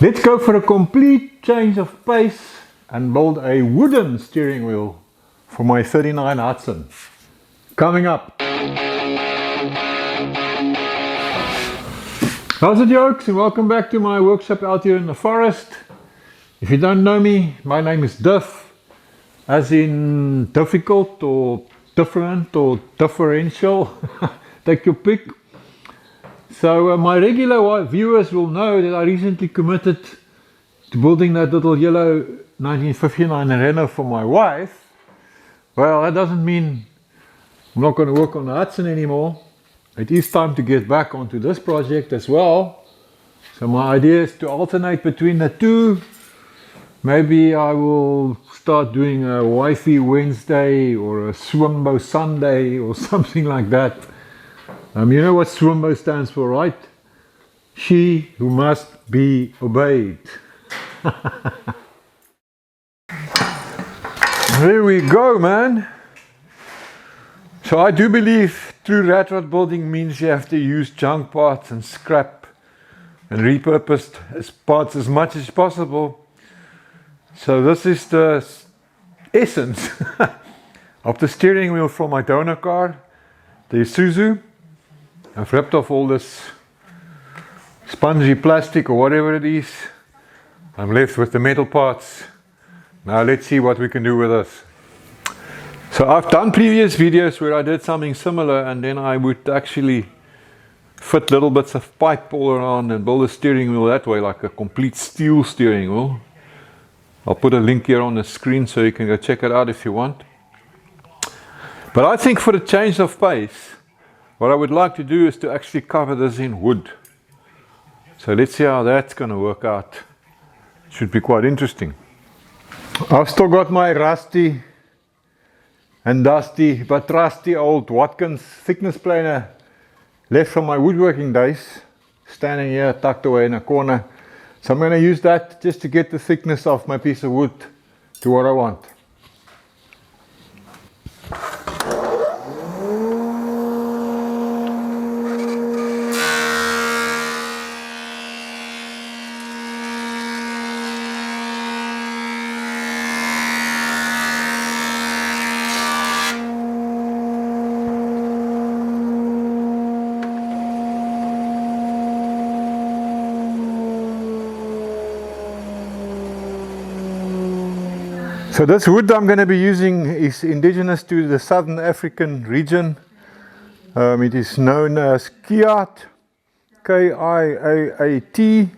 Let's go for a complete change of pace and build a wooden steering wheel for my 39 Hudson. Coming up. How's it, yokes, and welcome back to my workshop out here in the forest. If you don't know me, my name is Diff, as in difficult or different or differential, take your pick. So my regular viewers will know that I recently committed to building that little yellow 1959 Renault for my wife. Well, that doesn't mean I'm not going to work on the Hudson anymore. It is time to get back onto this project as well. So my idea is to alternate between the two. Maybe I will start doing a Wifey Wednesday or a Swimbo Sunday or something like that. You know what Swimbo stands for, right? She who must be obeyed. There we go, man. So I do believe true rat rod building means you have to use junk parts and scrap and repurposed parts as much as possible. So this is the essence of the steering wheel from my donor car, the Isuzu. I've ripped off all this spongy plastic or whatever it is. I'm left with the metal parts. Now let's see what we can do with this. So I've done previous videos where I did something similar, and then I would actually fit little bits of pipe all around and build a steering wheel that way, like a complete steel steering wheel. I'll put a link here on the screen so you can go check it out if you want. But I think for the change of pace, what I would like to do is to actually cover this in wood. So let's see how that's going to work out. Should be quite interesting. I've still got my rusty and dusty but trusty old Watkins thickness planer left from my woodworking days, standing here tucked away in a corner. So I'm going to use that just to get the thickness of my piece of wood to what I want. So this wood I'm going to be using is indigenous to the Southern African region. It is known as Kiaat, K-I-A-A-T,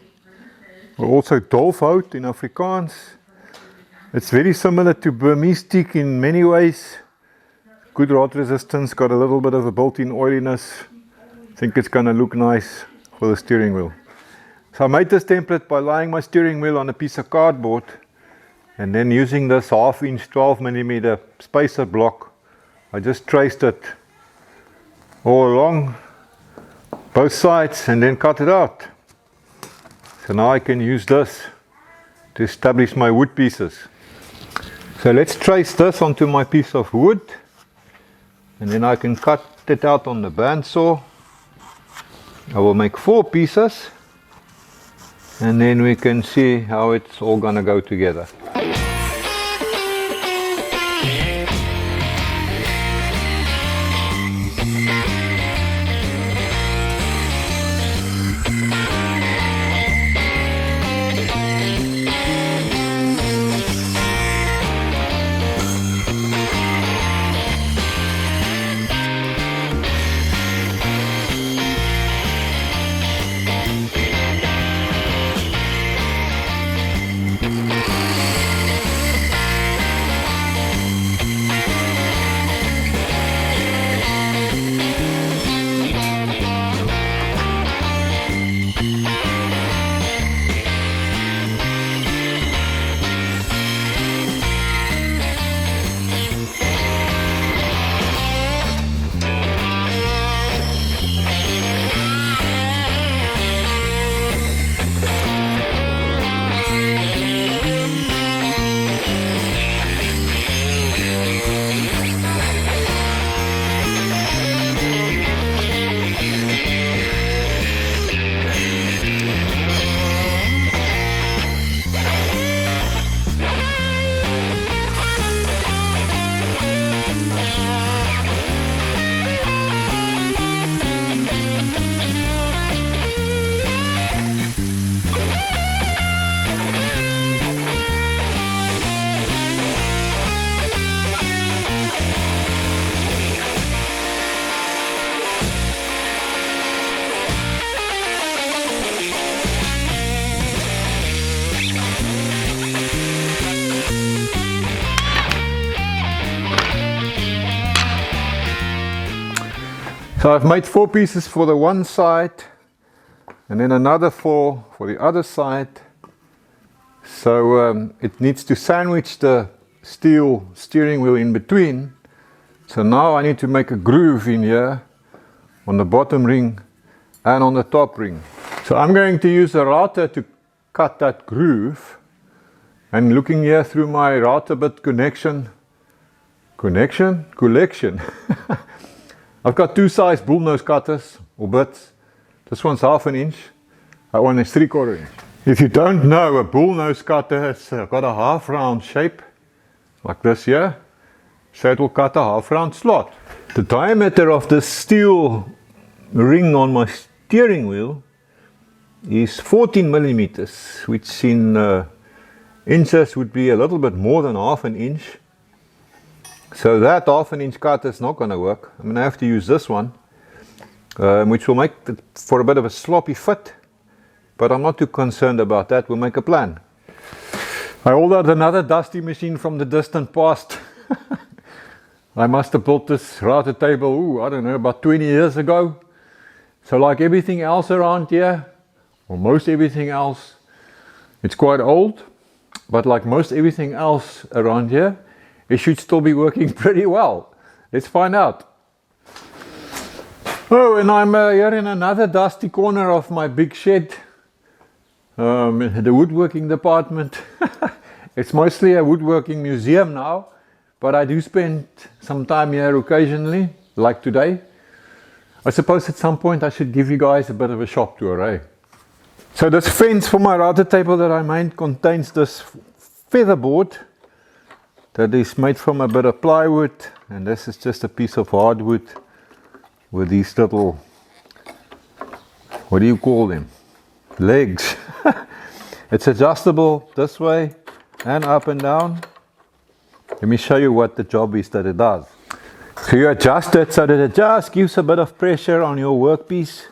or also dolfhout in Afrikaans. It's very similar to Burmese teak in many ways. Good rot resistance, got a little bit of a built-in oiliness. I think it's going to look nice for the steering wheel. So I made this template by laying my steering wheel on a piece of cardboard, and then using this 1/2 inch 12mm spacer block, I just traced it all along both sides and then cut it out. So now I can use this to establish my wood pieces. So let's trace this onto my piece of wood, and then I can cut it out on the bandsaw. I will make 4 pieces, and then we can see how it's all gonna go together. So I've made 4 pieces for the one side and then another 4 for the other side. So it needs to sandwich the steel steering wheel in between. So now I need to make a groove in here on the bottom ring and on the top ring. So I'm going to use a router to cut that groove, and looking here through my router bit collection, I've got 2 size bullnose cutters or bits. This one's 1/2 inch, that one is 3/4 inch. If you don't know, a bullnose cutter has got a half round shape like this here, so it will cut a half round slot. The diameter of this steel ring on my steering wheel is 14 millimeters, which in inches would be a little bit more than 1/2 inch. So that 1/2 inch cut is not going to work. I'm going to have to use this one, which will make it for a bit of a sloppy fit, but I'm not too concerned about that. We'll make a plan. I ordered another dusty machine from the distant past. I must have built this router table, I don't know, about 20 years ago. So like everything else around here, or most everything else, it's quite old, but like most everything else around here, it should still be working pretty well. Let's find out. Oh, and I'm here in another dusty corner of my big shed, the woodworking department. It's mostly a woodworking museum now, but I do spend some time here occasionally, like today. I suppose at some point I should give you guys a bit of a shop tour, eh? So this fence for my router table that I made contains this featherboard that is made from a bit of plywood, and this is just a piece of hardwood with these little, what do you call them? Legs. It's adjustable this way and up and down. Let me show you what the job is that it does. So you adjust it so that it just gives a bit of pressure on your workpiece.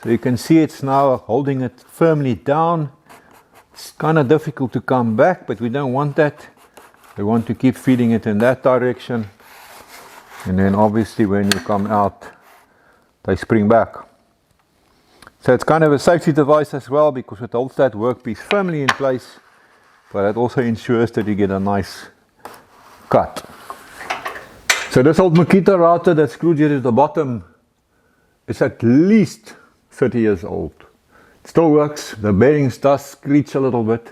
So you can see it's now holding it firmly down. It's kind of difficult to come back, but we don't want that. We want to keep feeding it in that direction. And then obviously when you come out, they spring back. So it's kind of a safety device as well, because it holds that workpiece firmly in place, but it also ensures that you get a nice cut. So this old Makita router that's screwed here to the bottom is at least 30 years old. It still works. The bearings does screech a little bit.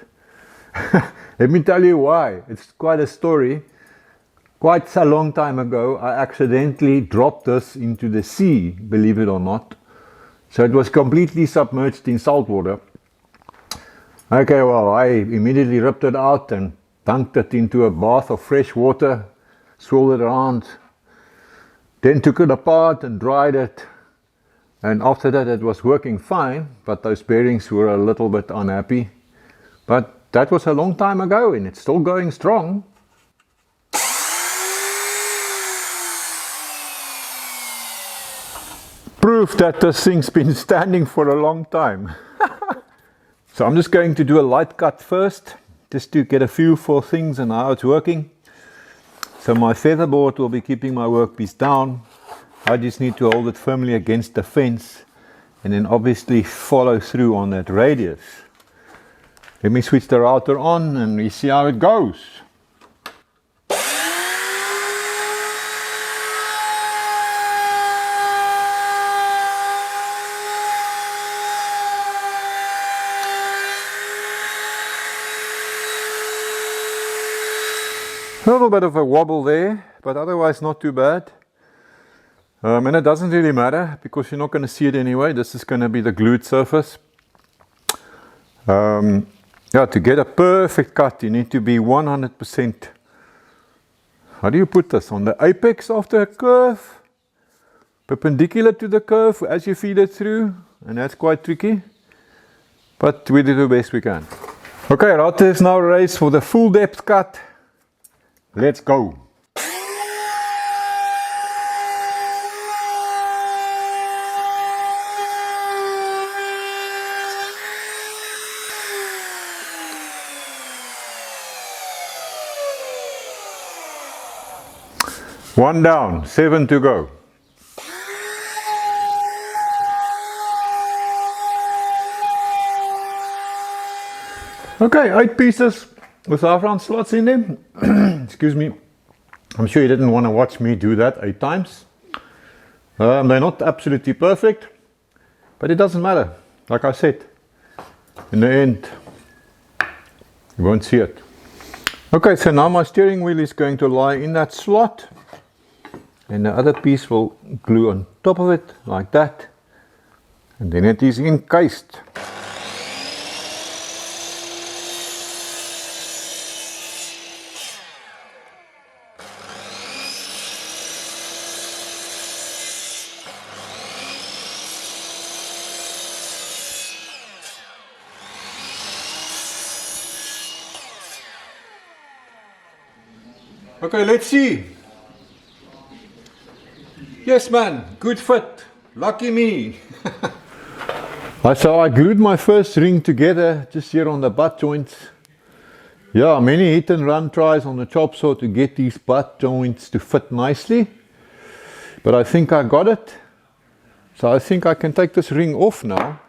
Let me tell you why. It's quite a story. Quite a long time ago, I accidentally dropped this into the sea, believe it or not. So it was completely submerged in salt water. Okay, well, I immediately ripped it out and dunked it into a bath of fresh water, swirled it around, then took it apart and dried it. And after that it was working fine, but those bearings were a little bit unhappy. But that was a long time ago and it's still going strong. Proof that this thing's been standing for a long time. So I'm just going to do a light cut first, just to get a feel for things and how it's working. So my featherboard will be keeping my workpiece down. I just need to hold it firmly against the fence and then obviously follow through on that radius. Let me switch the router on and we see how it goes. A little bit of a wobble there, but otherwise not too bad. And it doesn't really matter because you're not going to see it anyway. This is going to be the glued surface. Yeah, to get a perfect cut, you need to be 100%. How do you put this? On the apex of the curve, perpendicular to the curve as you feed it through, and that's quite tricky. But we do the best we can. Okay, router is now raised for the full depth cut. Let's go. One down, 7 to go. Okay, 8 pieces with saffron slots in them. Excuse me. I'm sure you didn't want to watch me do that 8 times. They're not absolutely perfect, but it doesn't matter. Like I said, in the end, you won't see it. Okay, so now my steering wheel is going to lie in that slot, and the other piece will glue on top of it, like that, and then it is encased. Okay, let's see. Yes, man, good fit. Lucky me. So I glued my first ring together just here on the butt joints. Yeah, many hit and run tries on the chop saw to get these butt joints to fit nicely. But I think I got it. So I think I can take this ring off now.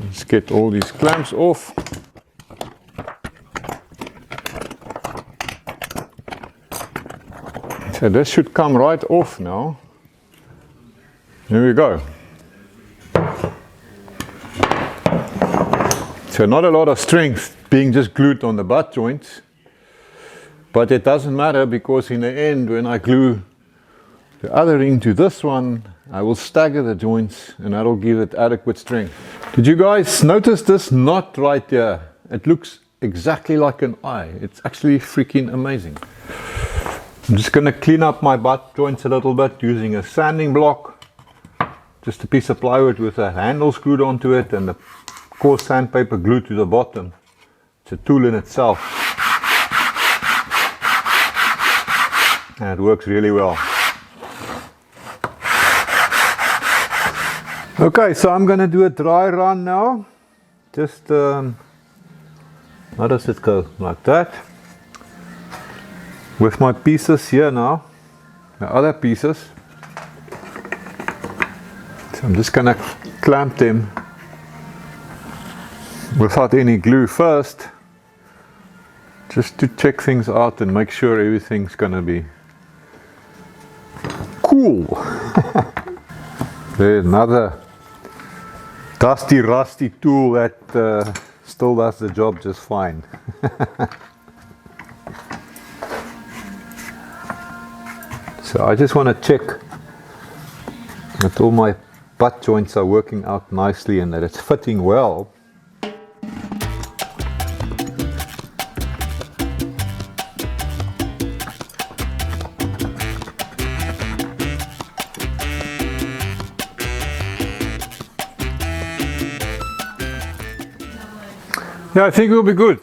Let's get all these clamps off. So this should come right off now. Here we go. So not a lot of strength being just glued on the butt joints, but it doesn't matter, because in the end, when I glue the other ring to this one, I will stagger the joints and that'll give it adequate strength. Did you guys notice this knot right there? It looks exactly like an eye. It's actually freaking amazing. I'm just going to clean up my butt joints a little bit using a sanding block. Just a piece of plywood with a handle screwed onto it and the coarse sandpaper glued to the bottom. It's a tool in itself. And it works really well. Okay, so I'm going to do a dry run now. Just, how does it go? Like that. With my pieces here now, the other pieces. So I'm just going to clamp them without any glue first, just to check things out and make sure everything's going to be cool. There's another dusty, rusty tool that still does the job just fine. So I just want to check that all my butt joints are working out nicely and that it's fitting well. Yeah, I think we'll be good.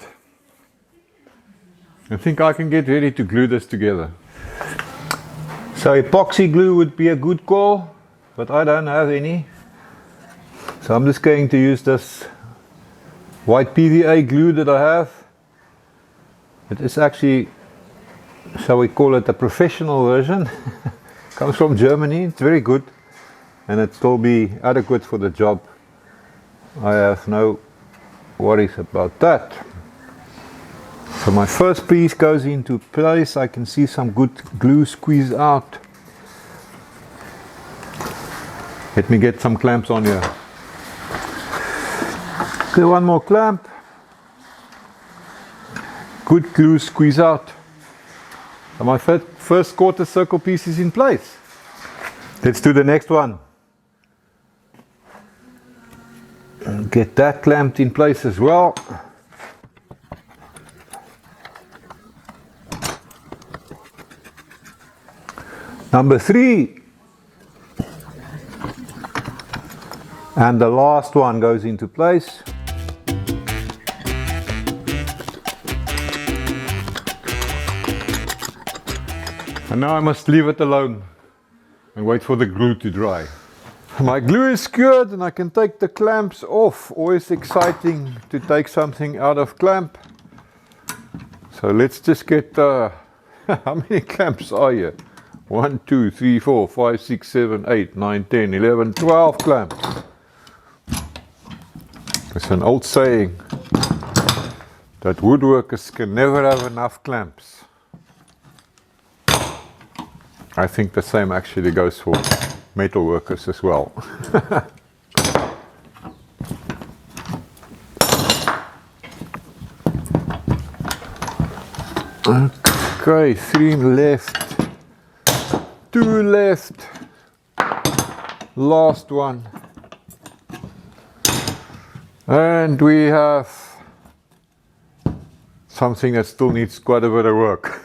I think I can get ready to glue this together. So epoxy glue would be a good call, but I don't have any. So I'm just going to use this white PVA glue that I have. It is actually, shall we call it, a professional version. Comes from Germany, it's very good, and it will be adequate for the job. I have no worries about that. So my first piece goes into place. I can see some good glue squeeze out. Let me get some clamps on here. Okay, one more clamp. Good glue squeeze out. So my first quarter circle piece is in place. Let's do the next one. Get that clamped in place as well. Number 3. And the last one goes into place. And now I must leave it alone and wait for the glue to dry. My glue is secured and I can take the clamps off. Always exciting to take something out of clamp. So let's just get, how many clamps are here? 1, 2, 3, 4, 5, 6, 7, 8, 9, 10, 11, 12 clamps. It's an old saying that woodworkers can never have enough clamps. I think the same actually goes for metal workers as well. Okay, 3 left, 2 left, last one. And we have something that still needs quite a bit of work.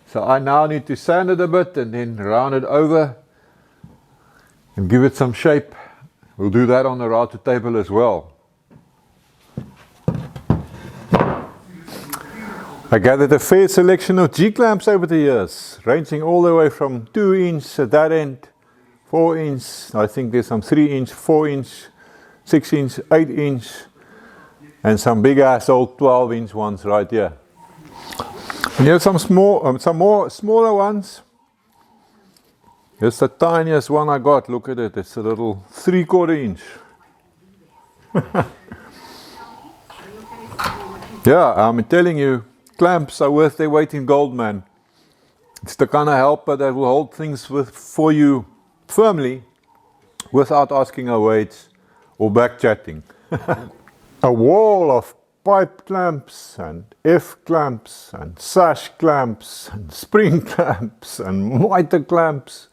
So I now need to sand it a bit and then round it over and give it some shape. We'll do that on the router table as well. I gathered a fair selection of G-clamps over the years, ranging all the way from 2 inch at that end, 4 inch, I think there's some 3 inch, 4 inch, 6 inch, 8 inch, and some big ass old 12 inch ones right here. And here's some more smaller ones. Here's the tiniest one I got. Look at it. It's a little 3/4 inch. Yeah, I'm telling you, clamps are worth their weight in gold, man. It's the kind of helper that will hold things for you firmly without asking a weight or back chatting. A wall of pipe clamps and F clamps and sash clamps and spring clamps and mitre clamps.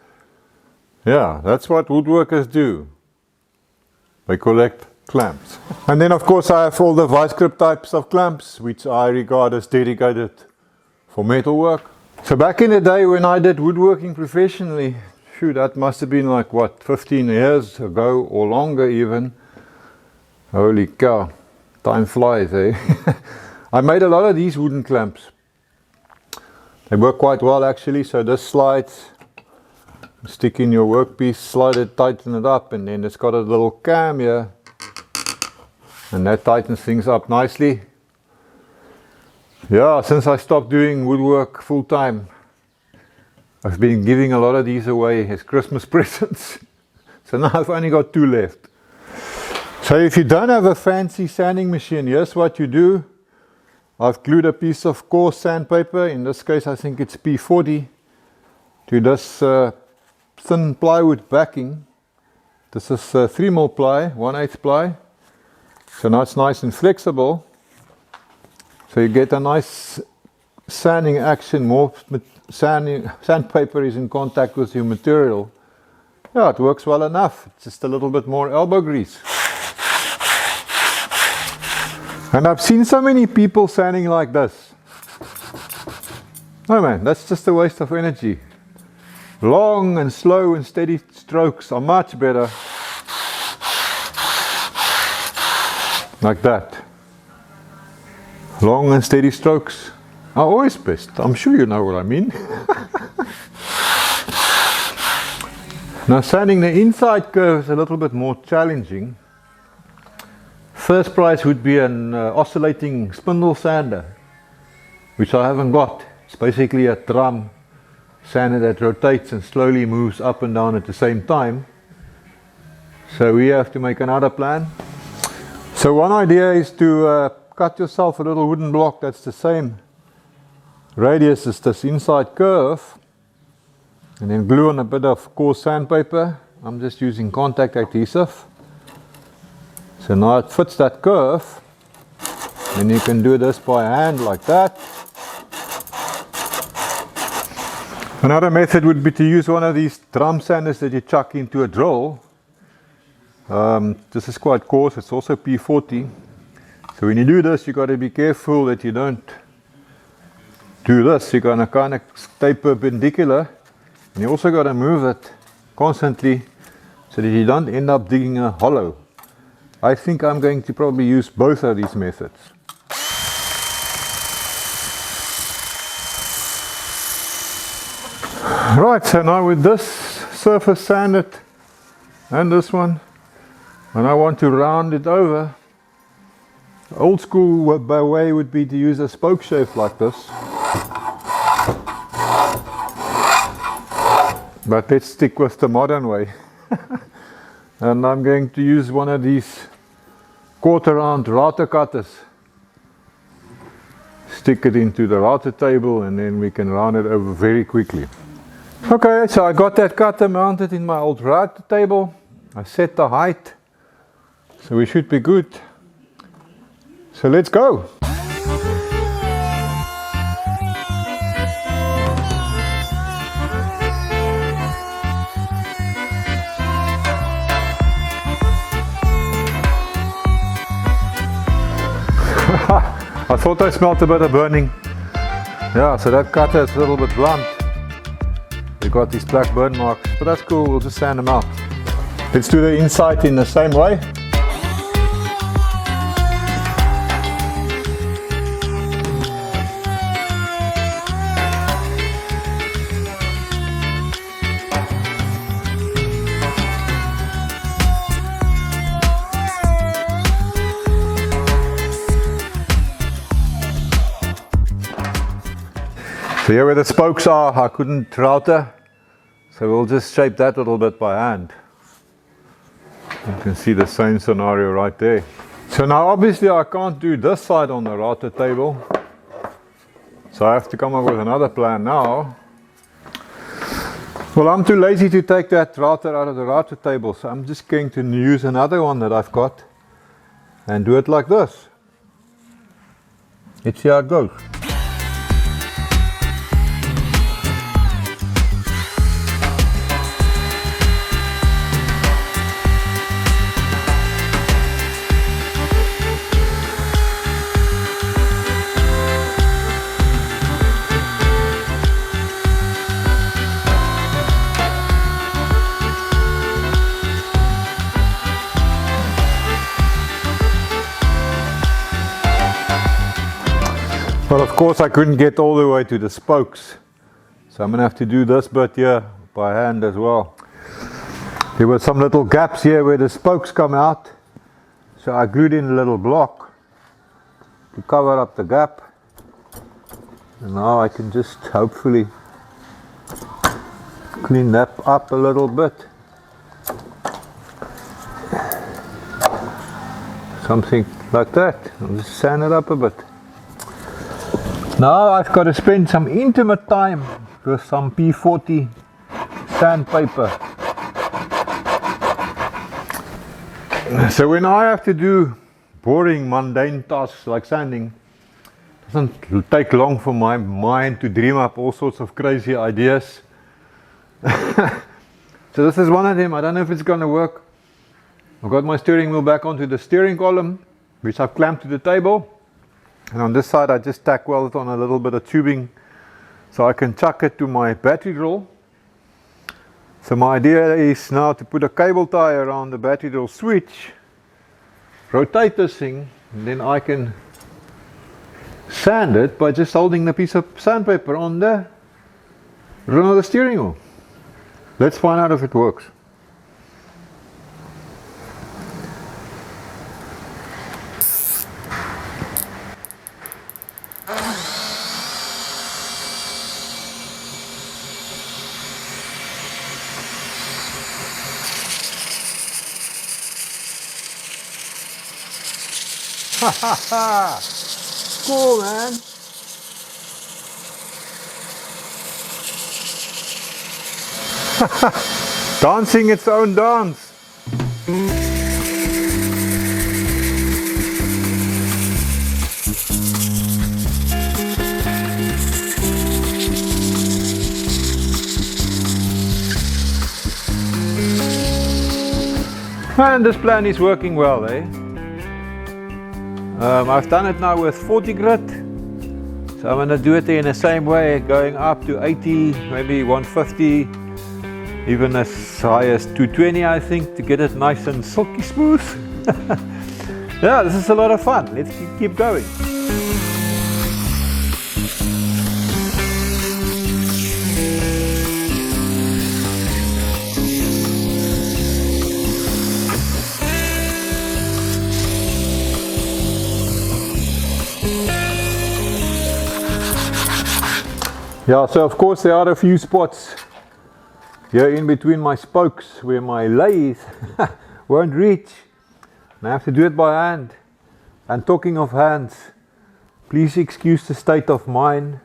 Yeah, that's what woodworkers do. They collect clamps. And then of course I have all the vice grip types of clamps which I regard as dedicated for metalwork. So back in the day when I did woodworking professionally, shoot, that must have been like what, 15 years ago or longer even. Holy cow. Time flies, eh? I made a lot of these wooden clamps. They work quite well actually, so this slides, stick in your workpiece, slide it, tighten it up, and then it's got a little cam here, and that tightens things up nicely. Yeah, since I stopped doing woodwork full time, I've been giving a lot of these away as Christmas presents. So now I've only got 2 left. So if you don't have a fancy sanding machine, here's what you do. I've glued a piece of coarse sandpaper, in this case I think it's P40, to this thin plywood backing. This is 3mm ply, 1/8 ply. So now it's nice and flexible. So you get a nice sanding action, more sandpaper is in contact with your material. Yeah, it works well enough. It's just a little bit more elbow grease. And I've seen so many people sanding like this. Oh man, that's just a waste of energy. Long and slow and steady strokes are much better. Like that. Long and steady strokes are always best. I'm sure you know what I mean. Now sanding the inside curve is a little bit more challenging. First prize would be an oscillating spindle sander, which I haven't got. It's basically a drum sander that rotates and slowly moves up and down at the same time. So we have to make another plan. So one idea is to cut yourself a little wooden block that's the same radius as this inside curve, and then glue on a bit of coarse sandpaper. I'm just using contact adhesive. So now it fits that curve, and you can do this by hand like that. Another method would be to use one of these drum sanders that you chuck into a drill. This is quite coarse, it's also P40. So when you do this, you got to be careful that you don't do this. You're going to kind of stay perpendicular, and you also got to move it constantly so that you don't end up digging a hollow. I think I'm going to probably use both of these methods. Right, so now with this surface sanded and this one, and I want to round it over. Old school way would be to use a spoke shave like this. But let's stick with the modern way. And I'm going to use one of these quarter round router cutters. Stick it into the router table and then we can round it over very quickly. Okay, so I got that cutter mounted in my old router table. I set the height, so we should be good. So let's go. I thought I smelled a bit of burning. Yeah, so that cutter is a little bit blunt. We got these black burn marks, but that's cool, we'll just sand them out. Let's do the inside in the same way. So here where the spokes are, I couldn't router, so we'll just shape that a little bit by hand. You can see the same scenario right there. So now obviously I can't do this side on the router table, so I have to come up with another plan now. Well, I'm too lazy to take that router out of the router table, so I'm just going to use another one that I've got and do it like this. Let's see how it goes. But of course I couldn't get all the way to the spokes, so I'm going to have to do this bit here by hand as well. There were some little gaps here where the spokes come out, so I glued in a little block to cover up the gap, and now I can just hopefully clean that up a little bit. Something like that. I'll just sand it up a bit. Now I've got to spend some intimate time with some P40 sandpaper. So when I have to do boring, mundane tasks like sanding, it doesn't take long for my mind to dream up all sorts of crazy ideas. So this is one of them. I don't know if it's going to work. I've got my steering wheel back onto the steering column, which I've clamped to the table. And on this side I just tack welded on a little bit of tubing so I can chuck it to my battery drill. So my idea is now to put a cable tie around the battery drill switch, rotate this thing, and then I can sand it by just holding the piece of sandpaper on the rim of the steering wheel. Let's find out if it works. Ha ha ha! Cool, man! Dancing its own dance! And this plan is working well, eh? I've done it now with 40 grit, so I'm going to do it in the same way, going up to 80, maybe 150, even as high as 220 I think, to get it nice and silky smooth. Yeah, this is a lot of fun. Let's keep going. Yeah, so of course there are a few spots here in between my spokes where my lathe won't reach. and I have to do it by hand. And talking of hands, please excuse the state of mind.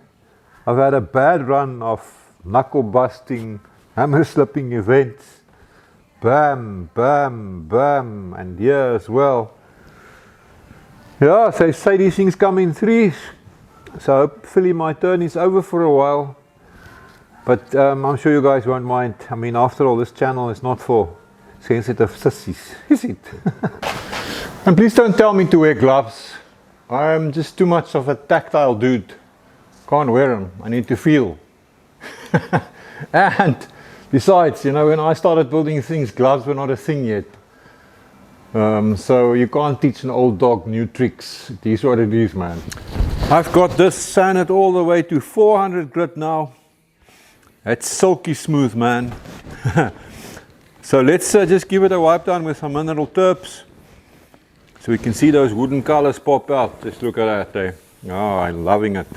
I've had a bad run of knuckle busting, hammer slipping events. Bam, bam, bam, and here as well. Yeah, so they say these things come in threes. So hopefully my turn is over for a while. But I'm sure you guys won't mind. I mean, after all, this channel is not for sensitive sissies, is it? And please don't tell me to wear gloves. I'm just too much of a tactile dude. Can't wear them. I need to feel. And besides, you know, when I started building things, gloves were not a thing yet. So you can't teach an old dog new tricks. It is what it is, man. I've got this sanded all the way to 400 grit now. It's silky smooth, man. So let's just give it a wipe down with some mineral terps, so we can see those wooden colors pop out. Just look at that, eh? Oh, I'm loving it.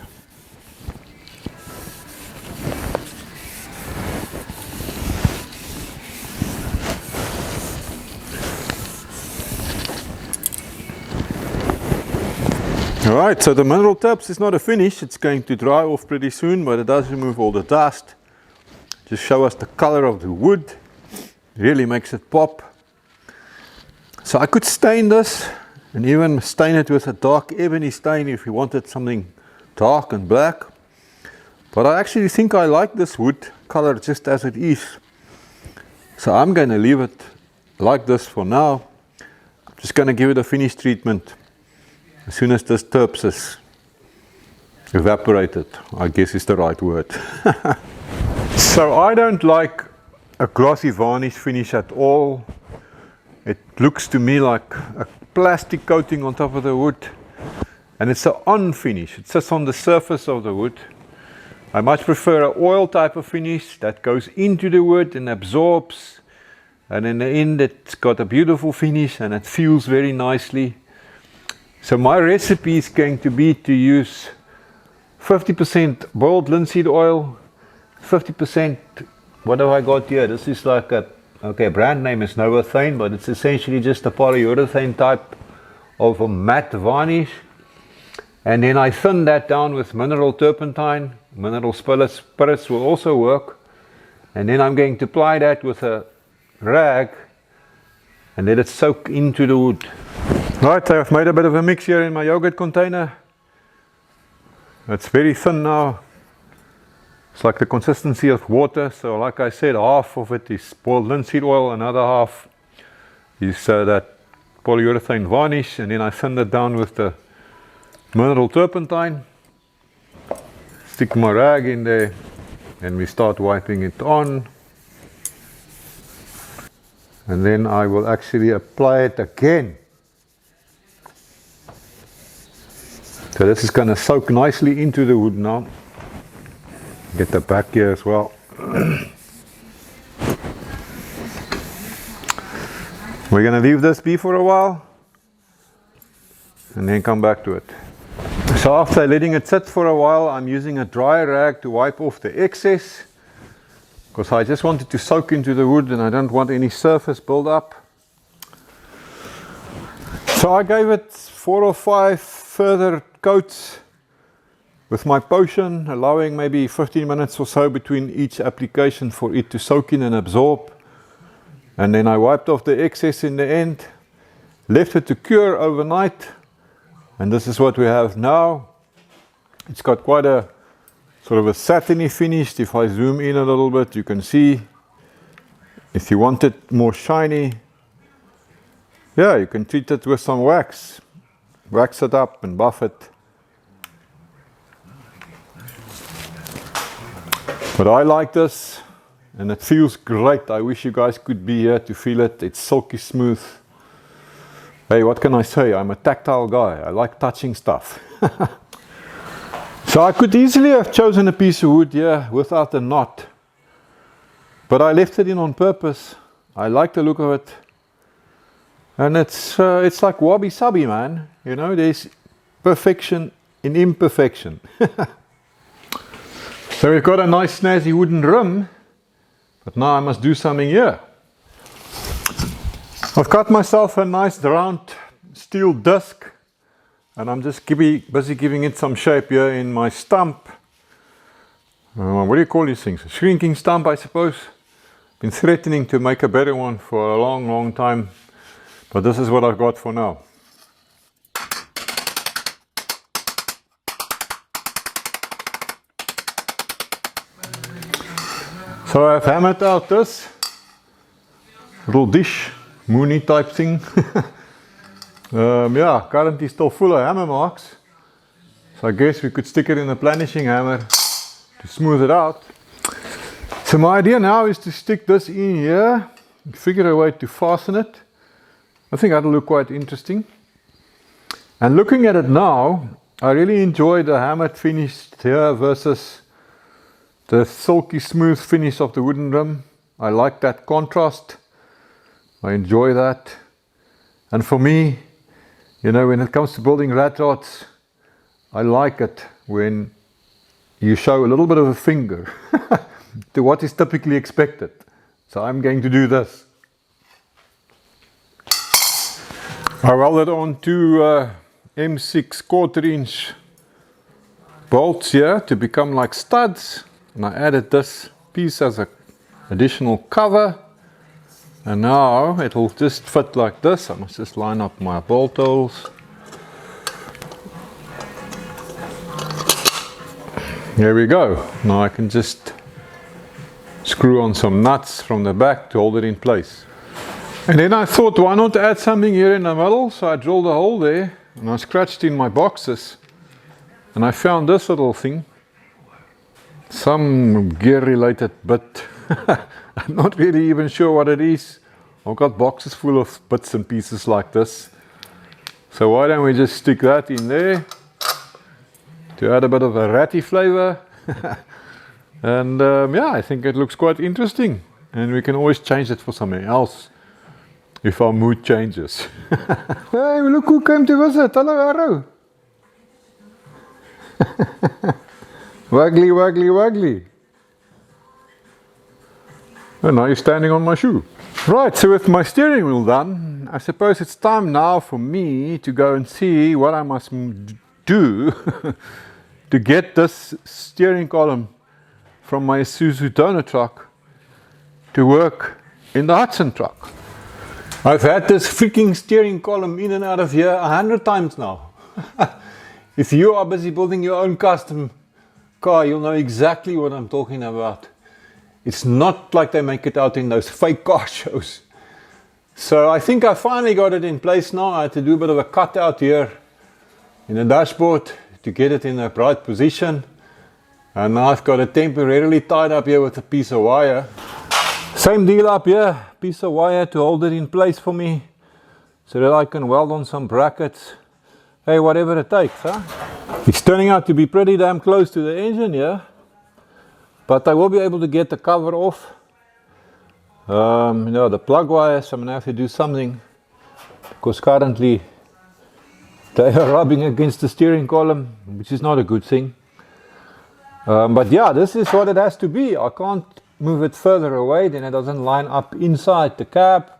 Alright, so the mineral terps is not a finish. It's going to dry off pretty soon, but it does remove all the dust. Just show us the color of the wood. Really makes it pop. So I could stain this and even stain it with a dark ebony stain if you wanted something dark and black. But I actually think I like this wood color just as it is. So I'm going to leave it like this for now. I'm just going to give it a finish treatment as soon as this terps is evaporated, I guess is the right word. So I don't like a glossy varnish finish at all. It looks to me like a plastic coating on top of the wood, and it's an on finish. It sits on the surface of the wood. I much prefer an oil type of finish that goes into the wood and absorbs, and in the end it's got a beautiful finish and it feels very nicely. So my recipe is going to be to use 50% boiled linseed oil, 50%, what have I got here? This is like a, okay, brand name is Novothane, but it's essentially just a polyurethane type of a matte varnish. And then I thin that down with mineral turpentine. Mineral spirits will also work. And then I'm going to apply that with a rag and let it soak into the wood. Right, I've made a bit of a mix here in my yogurt container. It's very thin now. It's like the consistency of water. So like I said, half of it is boiled linseed oil, another half is that polyurethane varnish, and then I thin it down with the mineral turpentine. Stick my rag in there and we start wiping it on. And then I will actually apply it again. So this is going to soak nicely into the wood now. Get the back here as well. We're going to leave this be for a while and then come back to it. So after letting it sit for a while, I'm using a dry rag to wipe off the excess, because I just want it to soak into the wood and I don't want any surface build up. So I gave it 4 or 5 further coats with my potion, allowing maybe 15 minutes or so between each application for it to soak in and absorb. And then I wiped off the excess in the end, left it to cure overnight, and this is what we have now. It's got quite a sort of a satiny finish. If I zoom in a little bit, you can see. If you want it more shiny, yeah, you can treat it with some wax. Wax it up and buff it. But I like this, and it feels great. I wish you guys could be here to feel it. It's silky smooth. Hey, what can I say? I'm a tactile guy. I like touching stuff. So I could easily have chosen a piece of wood here without a knot, but I left it in on purpose. I like the look of it, and it's like wabi-sabi, man. You know, there's perfection in imperfection. So we've got a nice snazzy wooden rim, but now I must do something here. I've got myself a nice round steel disc and I'm just busy giving it some shape here in my stump. What do you call these things? A shrinking stump, I suppose. Been threatening to make a better one for a long time, but this is what I've got for now. So I've hammered out this little dish, moony type thing. Yeah, currently still full of hammer marks. So I guess we could stick it in a planishing hammer to smooth it out. So my idea now is to stick this in here, figure a way to fasten it. I think that'll look quite interesting. And looking at it now, I really enjoy the hammered finish here versus the silky smooth finish of the wooden rim. I like that contrast. I enjoy that. And for me, you know, when it comes to building rat rods, I like it when you show a little bit of a finger to what is typically expected. So I'm going to do this. I welded on two M6 1/4" bolts here to become like studs, and I added this piece as an additional cover, and now it will just fit like this. I must just line up my bolt holes. There we go. Now I can just screw on some nuts from the back to hold it in place. And then I thought, why not add something here in the middle? So I drilled a hole there and I scratched in my boxes and I found this little thing, some gear related bit. I'm not really even sure what it is. I've got boxes full of bits and pieces like this. So why don't we just stick that in there to add a bit of a ratty flavor. And yeah, I think it looks quite interesting, and we can always change it for something else if our mood changes. Hey, look who came to visit. Hello, Arrow. Waggly, waggly, waggly. And now you're standing on my shoe. Right, so with my steering wheel done, I suppose it's time now for me to go and see what I must do to get this steering column from my Isuzu donor truck to work in the Hudson truck. I've had this freaking steering column in and out of here 100 times now. If you are busy building your own custom car, you'll know exactly what I'm talking about. It's not like they make it out in those fake car shows. So I think I finally got it in place now. I had to do a bit of a cutout here in the dashboard to get it in the right position. And now I've got it temporarily tied up here with a piece of wire. Same deal up here, piece of wire to hold it in place for me so that I can weld on some brackets. Hey, whatever it takes, huh? It's turning out to be pretty damn close to the engine here, but I will be able to get the cover off. You know, the plug wires, I'm gonna have to do something because currently they are rubbing against the steering column, which is not a good thing. But yeah, this is what it has to be. I can't move it further away, then it doesn't line up inside the cab.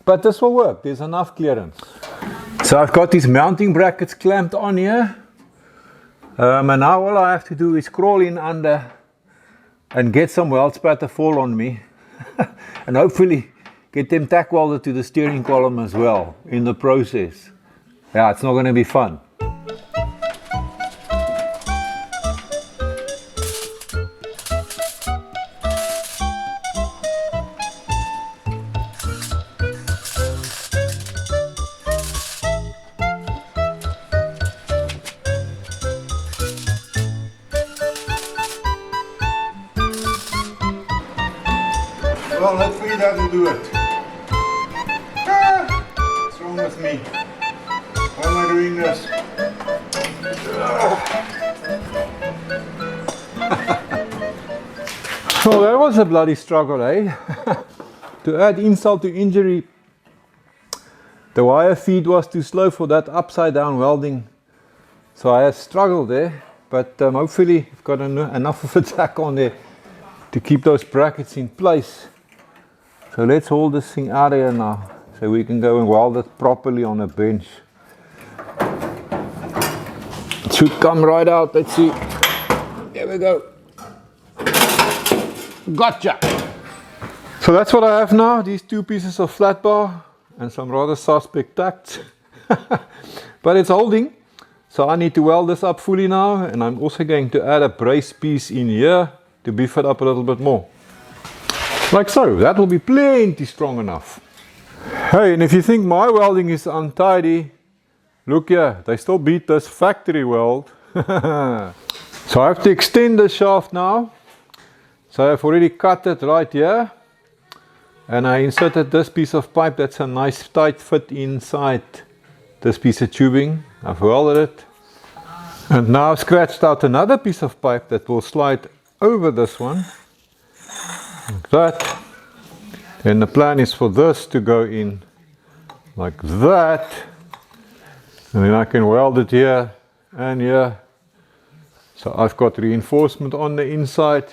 But this will work, there's enough clearance. So I've got these mounting brackets clamped on here. And now all I have to do is crawl in under and get some weld spatter fall on me. And hopefully get them tack welded to the steering column as well in the process. Yeah, it's not going to be fun. Well, hopefully that will do it. What's wrong with me? Why am I doing this? Well, that was a bloody struggle, eh? To add insult to injury, the wire feed was too slow for that upside down welding. So I had struggled there, but hopefully I've got enough of a tack on there to keep those brackets in place. So let's hold this thing out of here now, so we can go and weld it properly on a bench. It should come right out, let's see. There we go. Gotcha! So that's what I have now, these two pieces of flat bar and some rather suspect tacks. But it's holding, so I need to weld this up fully now, and I'm also going to add a brace piece in here to beef it up a little bit more. Like so, that will be plenty strong enough. Hey, and if you think my welding is untidy, look here, they still beat this factory weld. So I have to extend the shaft now. So I've already cut it right here. And I inserted this piece of pipe that's a nice tight fit inside this piece of tubing. I've welded it. And now I've scratched out another piece of pipe that will slide over this one. Like that. And the plan is for this to go in like that. And then I can weld it here and here. So I've got reinforcement on the inside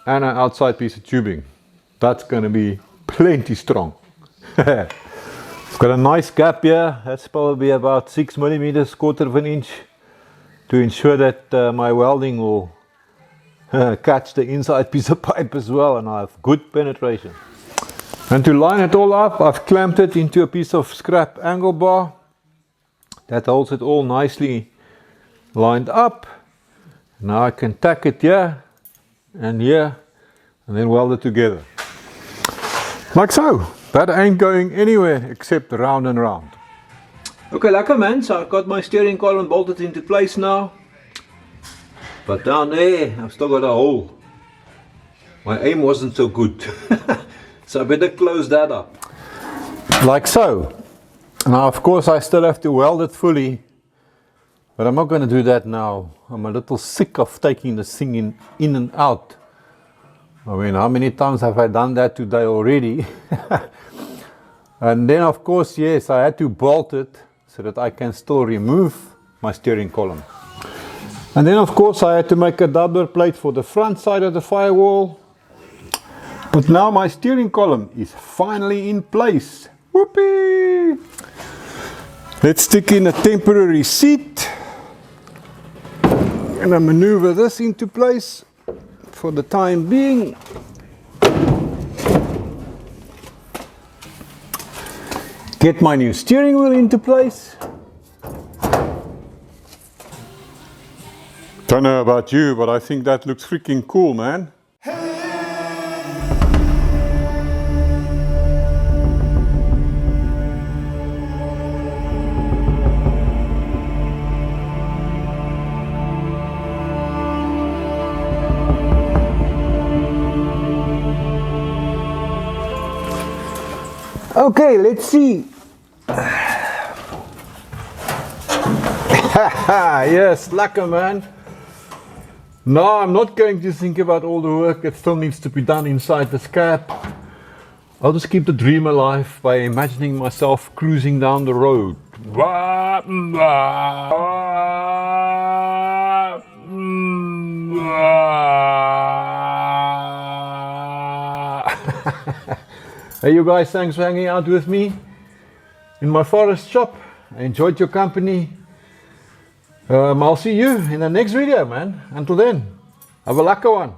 and an outside piece of tubing. That's going to be plenty strong. It's got a nice gap here. That's probably about 6 millimeters, quarter of an inch, to ensure that my welding will catch the inside piece of pipe as well, and I have good penetration. And to line it all up, I've clamped it into a piece of scrap angle bar that holds it all nicely lined up. Now I can tack it here and here and then weld it together. Like so. That ain't going anywhere except round and round. Okay, lekker man. So I've got my steering column bolted into place now. But down there, I've still got a hole. My aim wasn't so good. So I better close that up. Like so. Now of course I still have to weld it fully. But I'm not going to do that now. I'm a little sick of taking this thing in and out. I mean, how many times have I done that today already? And then of course, yes, I had to bolt it so that I can still remove my steering column. And then of course I had to make a doubler plate for the front side of the firewall. But now my steering column is finally in place. Whoopee! Let's stick in a temporary seat. And I maneuver this into place for the time being. Get my new steering wheel into place. Don't know about you, but I think that looks freaking cool, man. Okay, let's see. Yes, lekker man. No, I'm not going to think about all the work that still needs to be done inside this cab. I'll just keep the dream alive by imagining myself cruising down the road. Hey you guys, thanks for hanging out with me in my forest shop. I enjoyed your company. I'll see you in the next video, man. Until then, have a lekker one.